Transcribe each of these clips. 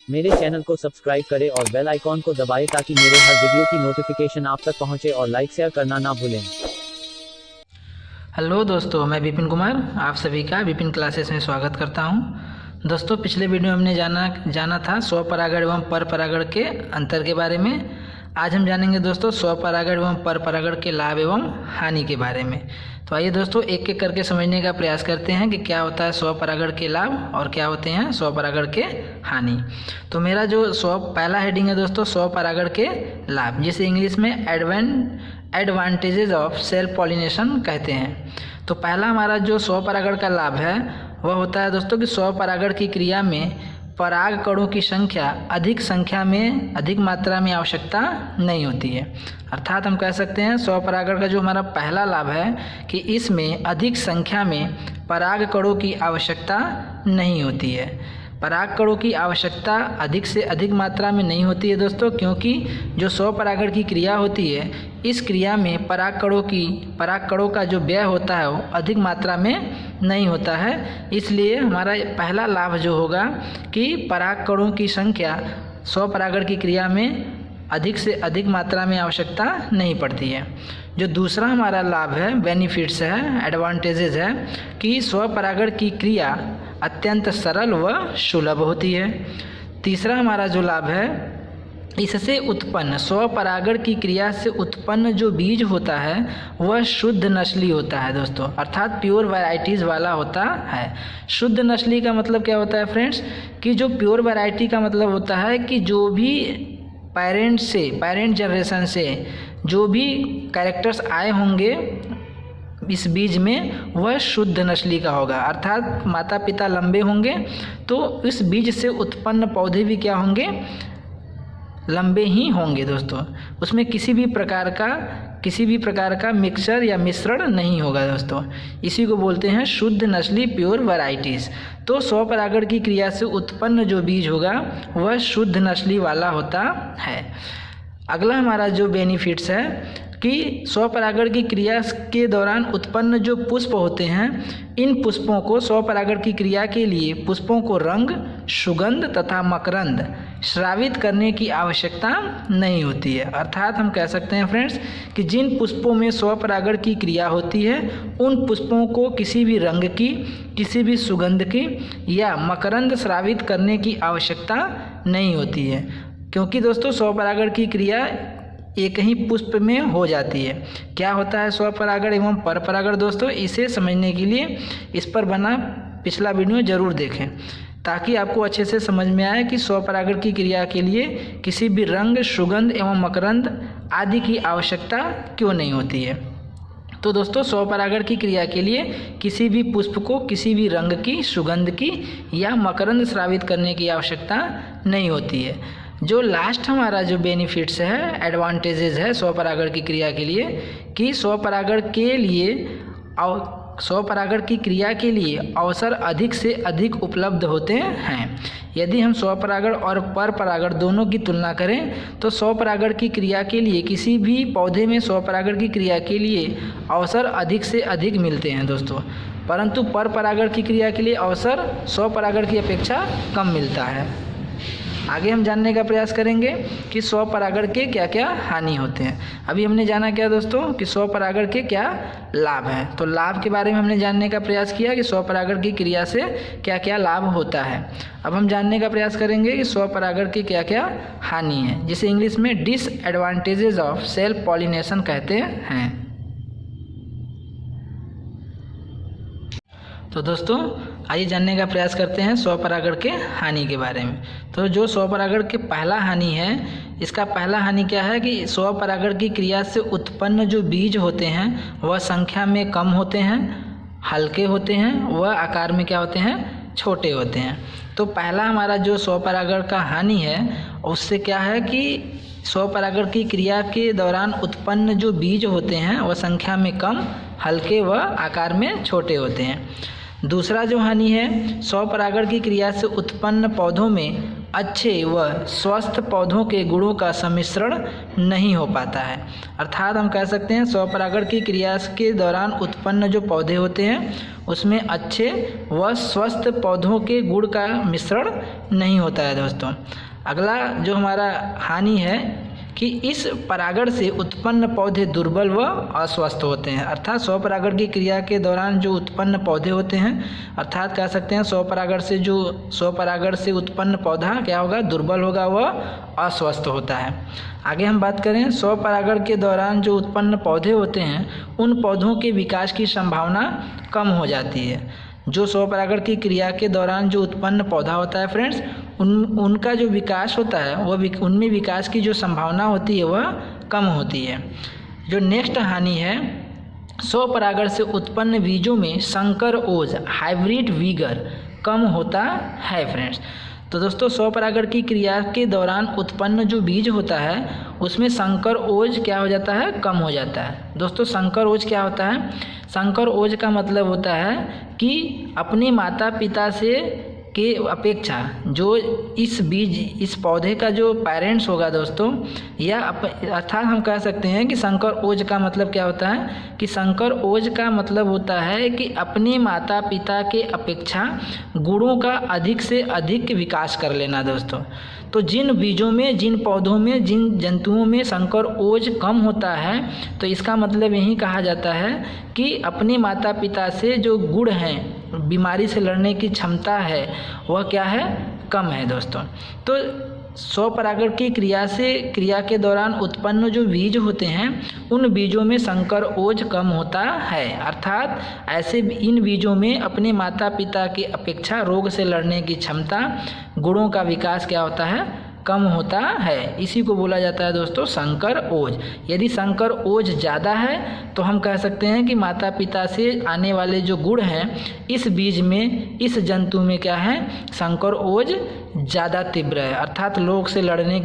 मेरे चैनल को सब्सक्राइब करें और बेल आइकॉन को दबाएं ताकि मेरे हर वीडियो की नोटिफिकेशन आप तक पहुंचे और लाइक शेयर करना ना भूलें। हेलो दोस्तों, मैं विपिन कुमार आप सभी का विपिन क्लासेस में स्वागत करता हूं। दोस्तों, पिछले वीडियो में हमने जाना था स्वपरागण एवं परपरागण के अंतर के बारे में। आज हम जानेंगे दोस्तों स्वपरागण एवं परपरागण के लाभ एवं हानि के बारे में। तो आइए दोस्तों एक एक करके समझने का प्रयास करते हैं कि क्या होता है स्वपरागण के लाभ और क्या होते हैं स्वपरागण के हानि। तो मेरा जो पहला हेडिंग है दोस्तों स्वपरागण के लाभ, जिसे इंग्लिश में एडवांटेजेस ऑफ सेल्फ पॉलिनेशन कहते हैं। तो पहला हमारा जो स्वपरागण का लाभ है वह होता है दोस्तों कि स्वपरागण की क्रिया में पराग कणों की संख्या अधिक मात्रा में आवश्यकता नहीं होती है। अर्थात हम कह सकते हैं स्वपरागण का जो हमारा पहला लाभ है कि इसमें अधिक संख्या में पराग कणों की आवश्यकता नहीं होती है। पराग कणों की आवश्यकता अधिक से अधिक मात्रा में नहीं होती है दोस्तों, क्योंकि जो स्वपरागण की क्रिया होती है इस क्रिया में पराग कणों का जो व्यय होता है वो अधिक मात्रा में नहीं होता है। इसलिए हमारा पहला लाभ जो होगा कि पराग कणों की संख्या स्वपरागण की क्रिया में अधिक से अधिक मात्रा में आवश्यकता नहीं पड़ती है। जो दूसरा हमारा लाभ है, बेनिफिट्स है, एडवांटेजेस है कि स्वपरागण की क्रिया अत्यंत सरल व सुलभ होती है। तीसरा हमारा जो लाभ है, इससे उत्पन्न स्वपरागण की क्रिया से उत्पन्न जो बीज होता है वह शुद्ध नस्ली होता है दोस्तों, अर्थात प्योर वैरायटीज़ वाला होता है। शुद्ध नस्ली का मतलब क्या होता है फ्रेंड्स, कि जो प्योर वैरायटी का मतलब होता है कि जो भी पेरेंट जनरेशन से जो भी कैरेक्टर्स आए होंगे इस बीज में वह शुद्ध नस्ली का होगा। अर्थात माता पिता लंबे होंगे तो इस बीज से उत्पन्न पौधे भी क्या होंगे, लंबे ही होंगे दोस्तों। उसमें किसी भी प्रकार का मिक्सचर या मिश्रण नहीं होगा दोस्तों। इसी को बोलते हैं शुद्ध नस्ली, प्योर वैरायटीज़। तो स्वपरागण की क्रिया से उत्पन्न जो बीज होगा वह शुद्ध नस्ली वाला होता है। अगला हमारा जो बेनिफिट्स है कि स्वपरागण की क्रिया के दौरान उत्पन्न जो पुष्प होते हैं इन पुष्पों को स्वपरागण की क्रिया के लिए पुष्पों को रंग, सुगंध तथा मकरंद स्रावित करने की आवश्यकता नहीं होती है। अर्थात हम कह सकते हैं फ्रेंड्स कि जिन पुष्पों में स्वपरागण की क्रिया होती है उन पुष्पों को किसी भी रंग की, किसी भी सुगंध की या मकरंद स्रावित करने की आवश्यकता नहीं होती है, क्योंकि दोस्तों स्वपरागण की क्रिया एक ही पुष्प में हो जाती है। क्या होता है स्वपरागण एवं परपरागण दोस्तों, इसे समझने के लिए इस पर बना पिछला वीडियो जरूर देखें ताकि आपको अच्छे से समझ में आए कि स्वपरागण की क्रिया के लिए किसी भी रंग, सुगंध एवं मकरंद आदि की आवश्यकता क्यों नहीं होती है। तो दोस्तों स्वपरागण की क्रिया के लिए किसी भी पुष्प को किसी भी रंग की, सुगंध की या मकरंद स्रावित करने की आवश्यकता नहीं होती है। जो लास्ट हमारा जो बेनिफिट्स है, एडवांटेजेस है स्वपरागण की क्रिया के लिए कि स्वपरागण की क्रिया के लिए अवसर अधिक से अधिक उपलब्ध होते हैं। यदि हम स्वपरागण और परपरागण दोनों की तुलना करें तो स्वपरागण की क्रिया के लिए किसी भी पौधे में स्वपरागण की क्रिया के लिए अवसर अधिक से अधिक मिलते हैं दोस्तों, परंतु परपरागण की क्रिया के लिए अवसर स्वपरागण की अपेक्षा कम मिलता है। आगे हम जानने का प्रयास करेंगे कि स्वपरागण के क्या क्या हानि होते हैं। अभी हमने जाना क्या दोस्तों कि स्वपरागण के क्या लाभ हैं। तो लाभ के बारे में हमने जानने का प्रयास किया कि स्वपरागण की क्रिया से क्या क्या लाभ होता है। अब हम जानने का प्रयास करेंगे कि स्वपरागण की क्या क्या हानि है, जिसे इंग्लिश में डिसएडवांटेजेस ऑफ सेल्फ पॉलिनेशन कहते हैं। तो दोस्तों आइए जानने का प्रयास करते हैं स्वपरागण के हानि के बारे में। तो जो स्वपरागण के पहला हानि है, इसका पहला हानि क्या है कि स्वपरागण की क्रिया से उत्पन्न जो बीज होते हैं वह संख्या में कम होते हैं, हल्के होते हैं, वह आकार में क्या होते हैं, छोटे होते हैं। तो पहला हमारा जो स्वपरागण का हानि है उससे क्या है कि स्वपरागण की क्रिया के दौरान उत्पन्न जो बीज होते हैं वह संख्या में कम, हल्के व आकार में छोटे होते हैं। दूसरा जो हानि है, स्वपरागण की क्रिया से उत्पन्न पौधों में अच्छे व स्वस्थ पौधों के गुणों का सम्मिश्रण नहीं हो पाता है। अर्थात हम कह सकते हैं स्वपरागण की क्रिया के दौरान उत्पन्न जो पौधे होते हैं उसमें अच्छे व स्वस्थ पौधों के गुण का मिश्रण नहीं होता है दोस्तों। अगला जो हमारा हानि है कि इस परागण से उत्पन्न पौधे दुर्बल व अस्वस्थ होते हैं। अर्थात स्वपरागण की क्रिया के दौरान जो उत्पन्न पौधे होते हैं, अर्थात कह सकते हैं स्वपरागण से उत्पन्न पौधा क्या होगा, दुर्बल होगा व अस्वस्थ होता है। आगे हम बात करें स्वपरागण के दौरान जो उत्पन्न पौधे होते हैं उन पौधों के विकास की संभावना कम हो जाती है। जो स्वपरागण की क्रिया के दौरान जो उत्पन्न पौधा होता है फ्रेंड्स, उनका जो विकास होता है वह उनमें विकास की जो संभावना होती है वह कम होती है। जो नेक्स्ट हानि है, स्वपरागण से उत्पन्न बीजों में संकर ओज हाइब्रिड विगर कम होता है फ्रेंड्स। तो दोस्तों स्वपरागण की क्रिया के दौरान उत्पन्न जो बीज होता है उसमें संकर ओज क्या हो जाता है, कम हो जाता है। दोस्तों संकर ओज क्या होता है, संकर ओज का मतलब होता है कि अपने माता पिता से के अपेक्षा जो इस पौधे का जो पेरेंट्स होगा दोस्तों, या अर्थात हम कह सकते हैं कि संकर ओज का मतलब क्या होता है कि संकर ओज का मतलब होता है कि अपने माता पिता के अपेक्षा गुणों का अधिक से अधिक विकास कर लेना दोस्तों। तो जिन बीजों में, जिन पौधों में, जिन जंतुओं में संकर ओज कम होता है, तो इसका मतलब यही कहा जाता है कि अपने माता पिता से जो गुण हैं, बीमारी से लड़ने की क्षमता है, वह क्या है, कम है दोस्तों। तो स्वपरागण की क्रिया के दौरान उत्पन्न जो बीज होते हैं उन बीजों में संकर ओज कम होता है। अर्थात ऐसे इन बीजों में अपने माता पिता की अपेक्षा रोग से लड़ने की क्षमता, गुणों का विकास क्या होता है, कम होता है। इसी को बोला जाता है दोस्तों संकर ओज। यदि संकर ओज ज़्यादा है तो हम कह सकते हैं कि माता पिता से आने वाले जो गुण हैं इस बीज में, इस जंतु में क्या है, संकर ओज ज़्यादा तीव्र है। अर्थात रोग से लड़ने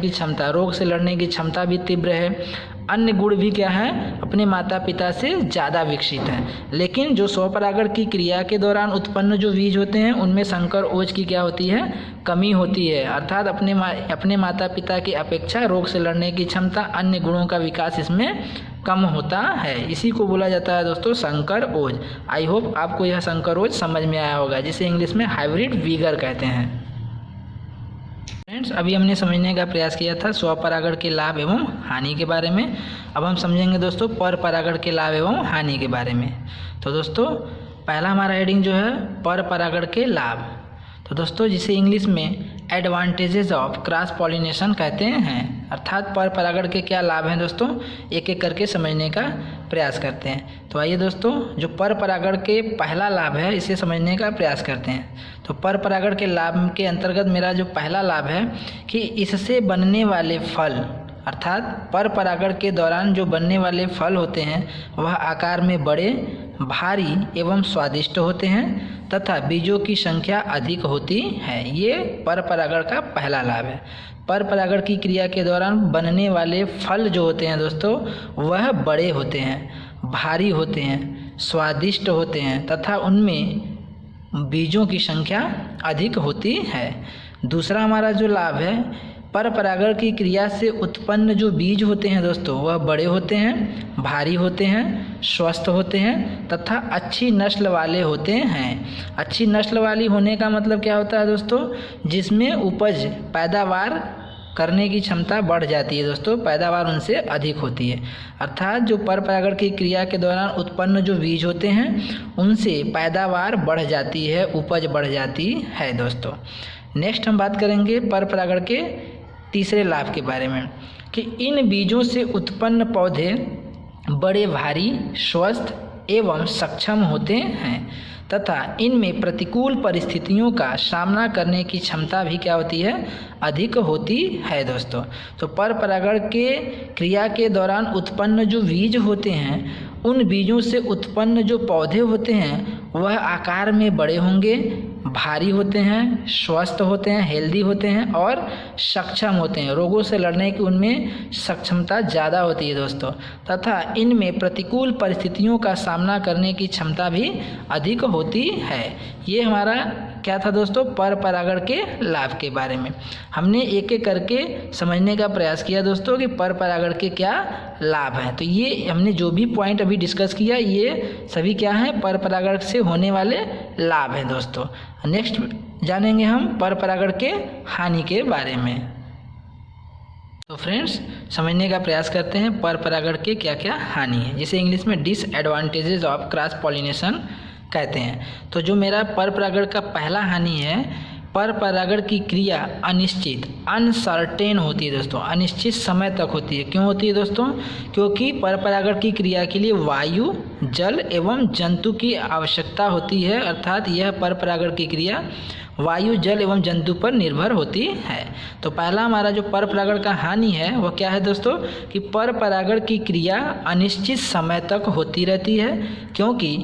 की क्षमता भी तीव्र है। अन्य गुण भी क्या है, अपने माता पिता से ज़्यादा विकसित हैं। लेकिन जो स्वपरागण की क्रिया के दौरान उत्पन्न जो बीज होते हैं उनमें संकर ओज की क्या होती है, कमी होती है। अर्थात अपने माता पिता की अपेक्षा रोग से लड़ने की क्षमता, अन्य गुणों का विकास इसमें कम होता है। इसी को बोला जाता है दोस्तों संकर ओज। आई होप आपको यह संकर ओज समझ में आया होगा, जिसे इंग्लिश में हाइब्रिड विगर कहते हैं। फ्रेंड्स अभी हमने समझने का प्रयास किया था स्वपरागण के लाभ एवं हानि के बारे में। अब हम समझेंगे दोस्तों परपरागण के लाभ एवं हानि के बारे में। तो दोस्तों पहला हमारा हेडिंग जो है परपरागण के लाभ। तो दोस्तों जिसे इंग्लिश में एडवांटेजेस ऑफ क्रॉस पॉलिनेशन कहते हैं। अर्थात परपरागण के क्या लाभ हैं दोस्तों, एक एक करके समझने का प्रयास करते हैं। तो आइए दोस्तों जो परपरागण के पहला लाभ है इसे समझने का प्रयास करते हैं। तो परपरागण के लाभ के अंतर्गत मेरा जो पहला लाभ है कि इससे बनने वाले फल, अर्थात परपरागण के दौरान जो बनने वाले फल होते हैं वह आकार में बड़े, भारी एवं स्वादिष्ट होते हैं तथा बीजों की संख्या अधिक होती है। ये परपरागण का पहला लाभ है। परपरागण की क्रिया के दौरान बनने वाले फल जो होते हैं दोस्तों वह बड़े होते हैं, भारी होते हैं, स्वादिष्ट होते हैं तथा उनमें बीजों की संख्या अधिक होती है। दूसरा हमारा जो लाभ है, परपरागण की क्रिया से उत्पन्न जो बीज होते हैं दोस्तों वह बड़े होते हैं, भारी होते हैं, स्वस्थ होते हैं तथा अच्छी नस्ल वाले होते हैं। अच्छी नस्ल वाली होने का मतलब क्या होता है दोस्तों, जिसमें उपज, पैदावार करने की क्षमता बढ़ जाती है दोस्तों, पैदावार उनसे अधिक होती है। अर्थात जो परपरागण की क्रिया के दौरान उत्पन्न जो बीज होते हैं उनसे पैदावार बढ़ जाती है, उपज बढ़ जाती है दोस्तों। नेक्स्ट हम बात करेंगे परपरागण के तीसरे लाभ के बारे में कि इन बीजों से उत्पन्न पौधे बड़े, भारी, स्वस्थ एवं सक्षम होते हैं तथा इनमें प्रतिकूल परिस्थितियों का सामना करने की क्षमता भी क्या होती है, अधिक होती है दोस्तों। तो परपरागण के क्रिया के दौरान उत्पन्न जो बीज होते हैं उन बीजों से उत्पन्न जो पौधे होते हैं वह आकार में बड़े होंगे, भारी होते हैं, स्वस्थ होते हैं, हेल्दी होते हैं और सक्षम होते हैं। रोगों से लड़ने की उनमें सक्षमता ज़्यादा होती है दोस्तों तथा इनमें प्रतिकूल परिस्थितियों का सामना करने की क्षमता भी अधिक होती है। ये हमारा क्या था दोस्तों, पर परागण के लाभ के बारे में हमने एक एक करके समझने का प्रयास किया दोस्तों कि पर परागण के क्या लाभ हैं। तो ये हमने जो भी पॉइंट अभी डिस्कस किया ये सभी क्या हैं, पर परागण से होने वाले लाभ हैं दोस्तों। नेक्स्ट जानेंगे हम पर परागण के हानि के बारे में। तो फ्रेंड्स समझने का प्रयास करते हैं पर परागण के क्या क्या हानि है, जिसे इंग्लिश में डिसएडवांटेजेस ऑफ क्रॉस पॉलिनेशन कहते हैं। तो जो मेरा पर परागण का पहला हानि है, पर परागण की क्रिया अनिश्चित अनसर्टेन होती है दोस्तों, अनिश्चित समय तक होती है। क्यों होती है दोस्तों, क्योंकि पर परागण की क्रिया के लिए वायु, जल एवं जंतु की आवश्यकता होती है, अर्थात यह पर परागण की क्रिया वायु, जल एवं जंतु पर निर्भर होती है। तो पहला हमारा जो पर परागण का हानि है वह क्या है दोस्तों, कि पर परागण की क्रिया अनिश्चित समय तक होती रहती है, क्योंकि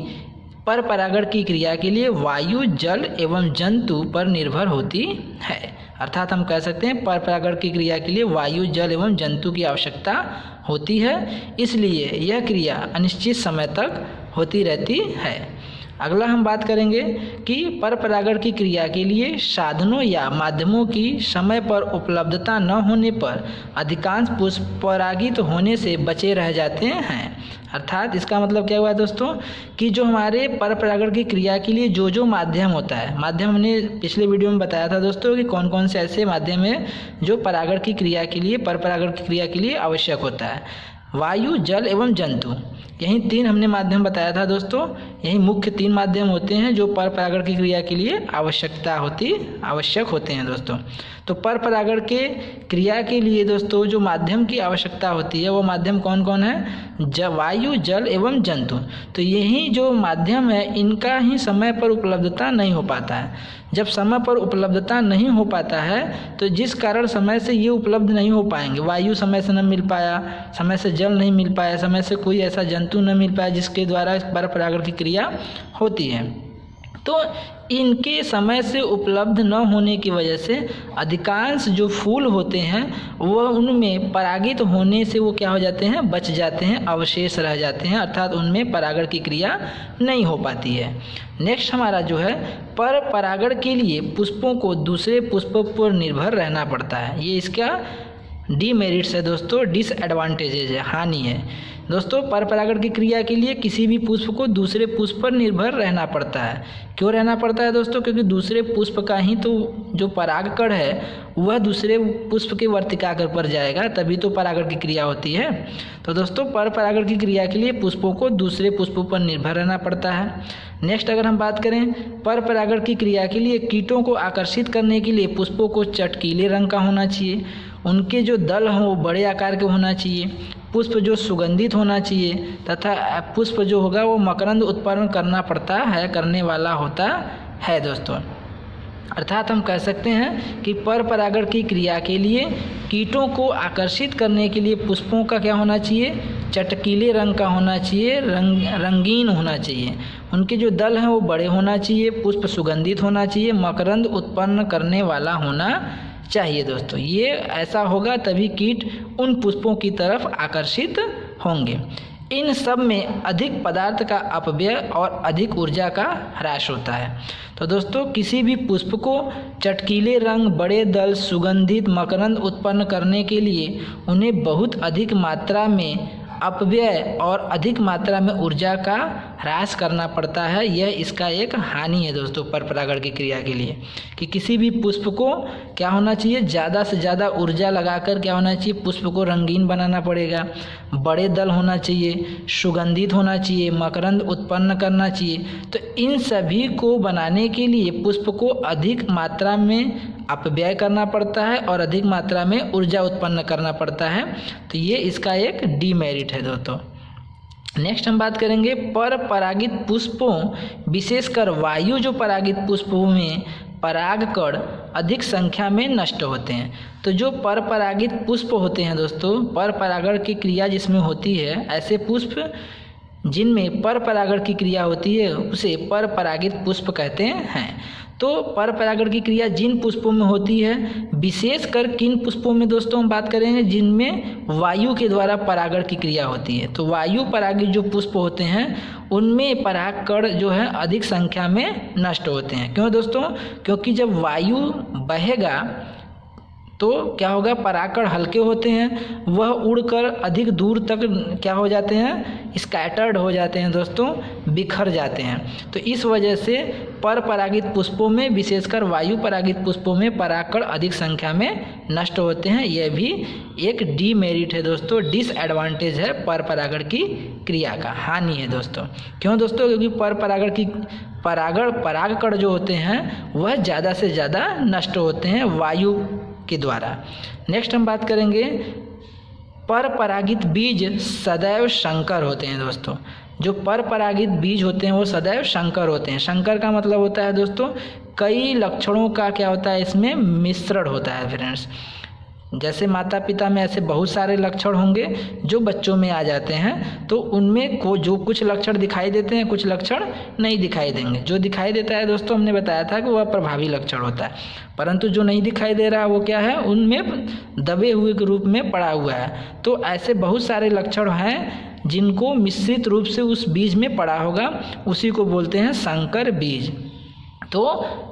पर परागण की क्रिया के लिए वायु, जल एवं जंतु पर निर्भर होती है। अर्थात हम कह सकते हैं पर परागण की क्रिया के लिए वायु, जल एवं जंतु की आवश्यकता होती है, इसलिए यह क्रिया अनिश्चित समय तक होती रहती है। अगला हम बात करेंगे कि पर परागण की क्रिया के लिए साधनों या माध्यमों की समय पर उपलब्धता न होने पर अधिकांश पुष्प परागित होने से बचे रह जाते हैं। अर्थात इसका मतलब क्या हुआ दोस्तों, कि जो हमारे पर परागण की क्रिया के लिए जो माध्यम होता है, माध्यम हमने पिछले वीडियो में बताया था दोस्तों कि कौन कौन से ऐसे माध्यम है जो परागण की क्रिया के लिए, पर परागण की क्रिया के लिए आवश्यक होता है। वायु, जल एवं जंतु, यही तीन हमने माध्यम बताया था दोस्तों। यही मुख्य तीन माध्यम होते हैं जो पर परागण की क्रिया के लिए आवश्यक होते हैं दोस्तों। तो पर परागण के क्रिया के लिए दोस्तों जो माध्यम की आवश्यकता होती है वो माध्यम कौन कौन है, वायु, जल एवं जंतु। तो यही जो माध्यम है इनका ही समय पर उपलब्धता नहीं हो पाता है। जब समय पर उपलब्धता नहीं हो पाता है तो जिस कारण समय से ये उपलब्ध नहीं हो पाएंगे, वायु समय से न मिल पाया, समय से जल नहीं मिल पाया, समय से कोई ऐसा जंतु न मिल पाया जिसके द्वारा पर परागण की क्रिया होती है, तो इनके समय से उपलब्ध न होने की वजह से अधिकांश जो फूल होते हैं वह उनमें परागित होने से वो क्या हो जाते हैं, बच जाते हैं, अवशेष रह जाते हैं, अर्थात उनमें परागण की क्रिया नहीं हो पाती है। नेक्स्ट हमारा जो है पर परागण के लिए पुष्पों को दूसरे पुष्पों पर निर्भर रहना पड़ता है। ये इसका डीमेरिट्स है दोस्तों, डिसएडवांटेजेज है, हानि है दोस्तों। पर परागण की क्रिया के लिए किसी भी पुष्प को दूसरे पुष्प पर निर्भर रहना पड़ता है। क्यों रहना पड़ता है दोस्तों, क्योंकि दूसरे पुष्प का ही तो जो परागकण है वह दूसरे पुष्प के वर्तिकाग्र पर जाएगा, तभी तो परागण की क्रिया होती है। तो दोस्तों पर परागण की क्रिया के लिए पुष्पों को दूसरे पुष्पों पर निर्भर रहना पड़ता है। नेक्स्ट अगर हम बात करें पर परागण की क्रिया के लिए कीटों को आकर्षित करने के लिए पुष्पों को चटकीले रंग का होना चाहिए, उनके जो दल हों वो बड़े आकार के होना चाहिए, पुष्प जो सुगंधित होना चाहिए तथा पुष्प जो होगा वो मकरंद उत्पन्न करने वाला होता है दोस्तों। अर्थात हम कह सकते हैं कि पर परागण की क्रिया के लिए कीटों को आकर्षित करने के लिए पुष्पों का क्या होना चाहिए, चटकीले रंग का होना चाहिए, रंगीन होना चाहिए, उनके जो दल हैं वो बड़े होना चाहिए, पुष्प सुगंधित होना चाहिए, मकरंद उत्पन्न करने वाला होना चाहिए दोस्तों। ये ऐसा होगा तभी कीट उन पुष्पों की तरफ आकर्षित होंगे। इन सब में अधिक पदार्थ का अपव्यय और अधिक ऊर्जा का ह्रास होता है। तो दोस्तों किसी भी पुष्प को चटकीले रंग, बड़े दल, सुगंधित, मकरंद उत्पन्न करने के लिए उन्हें बहुत अधिक मात्रा में अपव्यय और अधिक मात्रा में ऊर्जा का ह्रास करना पड़ता है। यह इसका एक हानि है दोस्तों पर परागण की क्रिया के लिए, कि किसी भी पुष्प को क्या होना चाहिए, ज़्यादा से ज़्यादा ऊर्जा लगाकर क्या होना चाहिए, पुष्प को रंगीन बनाना पड़ेगा, बड़े दल होना चाहिए, सुगंधित होना चाहिए, मकरंद उत्पन्न करना चाहिए। तो इन सभी को बनाने के लिए पुष्प को अधिक मात्रा में अपव्यय करना पड़ता है और अधिक मात्रा में ऊर्जा उत्पन्न करना पड़ता है। तो ये इसका एक डीमेरिट है दोस्तों। नेक्स्ट हम बात करेंगे पर परागित पुष्पों, विशेषकर वायु जो परागित पुष्पों में परागकण अधिक संख्या में नष्ट होते हैं। तो जो पर परागित पुष्प होते हैं दोस्तों, पर परागण की क्रिया जिसमें होती है, ऐसे पुष्प जिनमें पर परागण की क्रिया होती है उसे पर परागित पुष्प कहते हैं। तो पर परागण की क्रिया जिन पुष्पों में होती है, विशेषकर किन पुष्पों में दोस्तों हम बात करेंगे, जिनमें वायु के द्वारा परागण की क्रिया होती है। तो वायु परागित जो पुष्प होते हैं उनमें परागकण जो है अधिक संख्या में नष्ट होते हैं। क्यों दोस्तों? क्योंकि जब वायु बहेगा तो क्या होगा, परागकण हल्के होते हैं, वह उड़कर अधिक दूर तक क्या हो जाते हैं, स्कैटर्ड हो जाते हैं दोस्तों, बिखर जाते हैं। तो इस वजह से पर परागित पुष्पों में, विशेषकर वायु परागित पुष्पों में परागकण अधिक संख्या में नष्ट होते हैं। यह भी एक डीमेरिट है दोस्तों, डिसएडवांटेज है पर परागण की क्रिया का, हानि है दोस्तों। क्यों दोस्तों? क्योंकि पर परागण की परागकण जो होते हैं वह ज़्यादा से ज़्यादा नष्ट होते हैं वायु के द्वारा। नेक्स्ट हम बात करेंगे, पर परागित बीज सदैव संकर होते हैं दोस्तों। जो पर परागित बीज होते हैं वो सदैव संकर होते हैं। संकर का मतलब होता है दोस्तों कई लक्षणों का क्या होता है, इसमें मिश्रण होता है फ्रेंड्स। जैसे माता पिता में ऐसे बहुत सारे लक्षण होंगे जो बच्चों में आ जाते हैं, तो उनमें जो कुछ लक्षण दिखाई देते हैं, कुछ लक्षण नहीं दिखाई देंगे। जो दिखाई देता है दोस्तों हमने बताया था कि वह प्रभावी लक्षण होता है, परंतु जो नहीं दिखाई दे रहा वो क्या है, उनमें दबे हुए के रूप में पड़ा हुआ है। तो ऐसे बहुत सारे लक्षण हैं जिनको मिश्रित रूप से उस बीज में पड़ा होगा, उसी को बोलते हैं संकर बीज। तो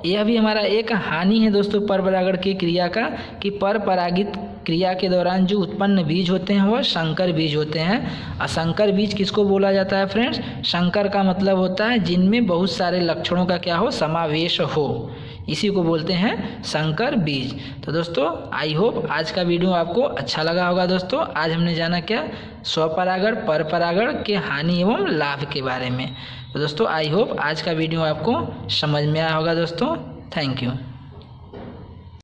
यह भी हमारा एक हानि है दोस्तों पर परागण की क्रिया का, कि पर परागित क्रिया के दौरान जो उत्पन्न बीज होते हैं वह संकर बीज होते हैं। असंकर बीज किसको बोला जाता है फ्रेंड्स? संकर का मतलब होता है जिनमें बहुत सारे लक्षणों का क्या हो, समावेश हो, इसी को बोलते हैं संकर बीज। तो दोस्तों आई होप आज का वीडियो आपको अच्छा लगा होगा दोस्तों। आज हमने जाना क्या, स्वपरागण पर परागण के हानि एवं लाभ के बारे में। तो दोस्तों आई होप आज का वीडियो आपको समझ में आया होगा दोस्तों। Thank you.